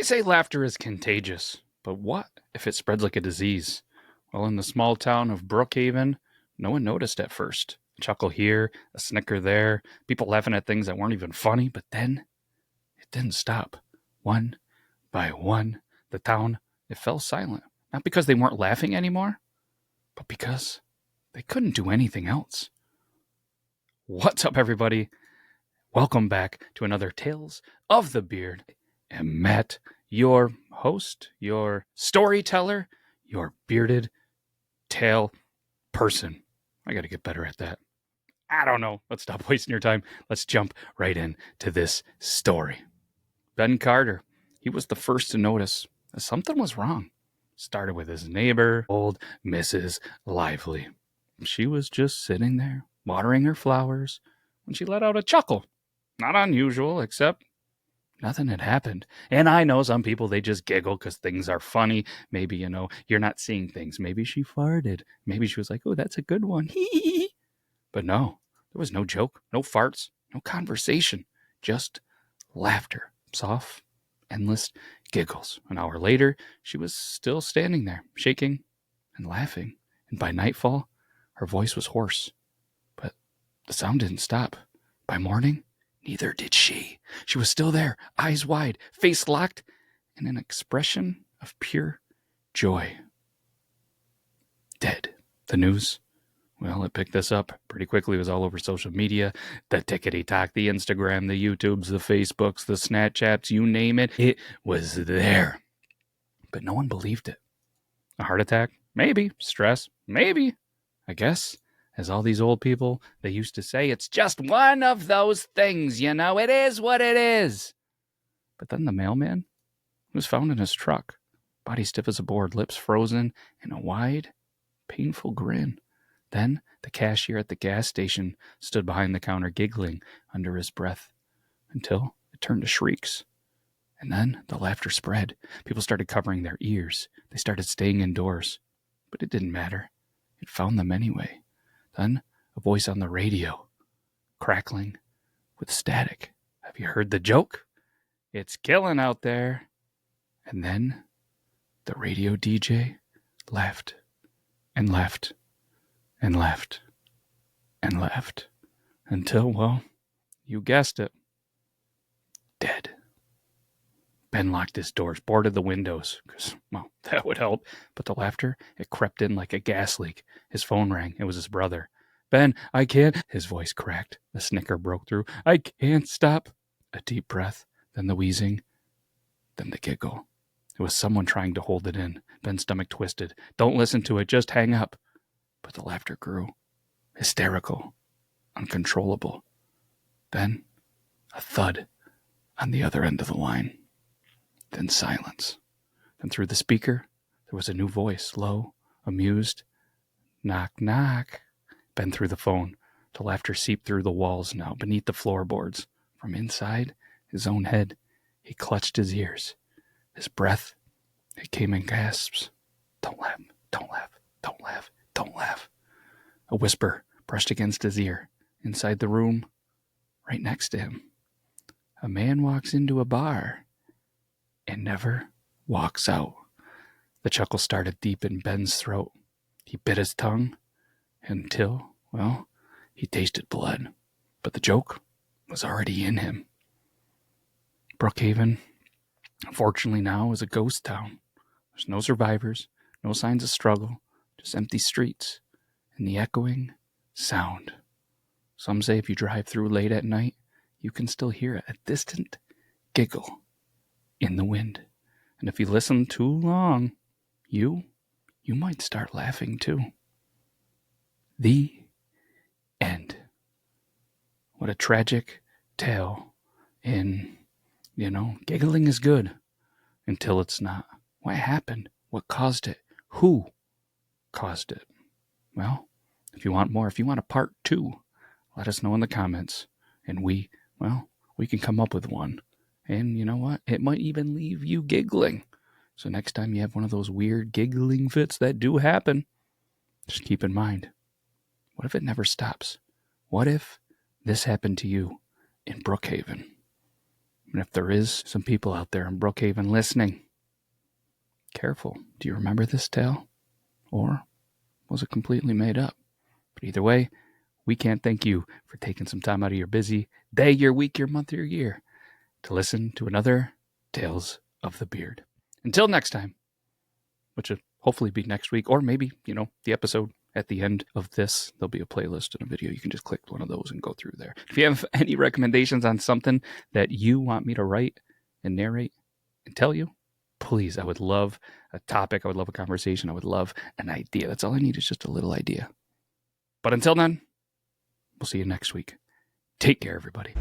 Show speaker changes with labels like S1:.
S1: They say laughter is contagious, but what if it spreads like a disease? Well, in the small town of Brookhaven, no one noticed at first. A chuckle here, a snicker there, people laughing at things that weren't even funny, but then it didn't stop. One by one, the town, it fell silent. Not because they weren't laughing anymore, but because they couldn't do anything else. What's up, everybody? Welcome back to another Tales of the Beard. I'm Matt, your host, your storyteller, your bearded tale person. I got to get better at that. I don't know. Let's stop wasting your time. Let's jump right into this story. Ben Carter, he was the first to notice that something was wrong. Started with his neighbor, old Mrs. Lively. She was just sitting there, watering her flowers, when she let out a chuckle. Not unusual, except nothing had happened. And I know some people, they just giggle because things are funny. Maybe, you're not seeing things. Maybe she farted. Maybe she was like, oh, that's a good one. But no, there was no joke, no farts, no conversation, just laughter. Soft, endless giggles. An hour later, she was still standing there, shaking and laughing. And by nightfall, her voice was hoarse. But the sound didn't stop. By morning, neither did she. She was still there, eyes wide, face locked, and an expression of pure joy. Dead. The news, well, it picked this up pretty quickly. It was all over social media. The tickety-tock, the Instagram, the YouTubes, the Facebooks, the Snapchats, you name it. It was there. But no one believed it. A heart attack? Maybe. Stress? Maybe. I guess. As all these old people, they used to say, it's just one of those things, it is what it is. But then the mailman was found in his truck, body stiff as a board, lips frozen, and a wide, painful grin. Then the cashier at the gas station stood behind the counter giggling under his breath until it turned to shrieks. And then the laughter spread. People started covering their ears. They started staying indoors. But it didn't matter. It found them anyway. Then a voice on the radio, crackling with static. Have you heard the joke? It's killing out there. And then the radio DJ laughed and laughed and laughed and laughed until, well, you guessed it, dead. Ben locked his doors, boarded the windows, because, well, that would help. But the laughter, it crept in like a gas leak. His phone rang. It was his brother. Ben, I can't. His voice cracked. The snicker broke through. I can't stop. A deep breath, then the wheezing, then the giggle. It was someone trying to hold it in. Ben's stomach twisted. Don't listen to it. Just hang up. But the laughter grew. Hysterical. Uncontrollable. Then a thud on the other end of the line. Then silence. Then through the speaker, there was a new voice, low, amused. Knock, knock. Ben threw the phone. The laughter seeped through the walls now, beneath the floorboards. From inside his own head, he clutched his ears. His breath, it came in gasps. Don't laugh, don't laugh, don't laugh, don't laugh. A whisper brushed against his ear. Inside the room, right next to him, a man walks into a bar and never walks out. The chuckle started deep in Ben's throat. He bit his tongue until, well, he tasted blood. But the joke was already in him. Brookhaven, unfortunately now, is a ghost town. There's no survivors, no signs of struggle, just empty streets and the echoing sound. Some say if you drive through late at night, you can still hear a distant giggle in the wind. And if you listen too long, you might start laughing too. The end. What a tragic tale in, giggling is good until it's not. What happened? What caused it? Who caused it? Well, if you want more, if you want a part 2, let us know in the comments. And we can come up with one. And you know what? It might even leave you giggling. So next time you have one of those weird giggling fits that do happen, just keep in mind, what if it never stops? What if this happened to you in Brookhaven? And if there is some people out there in Brookhaven listening, careful. Do you remember this tale? Or was it completely made up? But either way, we can't thank you for taking some time out of your busy day, your week, your month, your year to listen to another Tales of the Beard. Until next time, which will hopefully be next week, or maybe, the episode at the end of this, there'll be a playlist and a video. You can just click one of those and go through there. If you have any recommendations on something that you want me to write and narrate and tell you, please, I would love a topic. I would love a conversation. I would love an idea. That's all I need is just a little idea. But until then, we'll see you next week. Take care, everybody.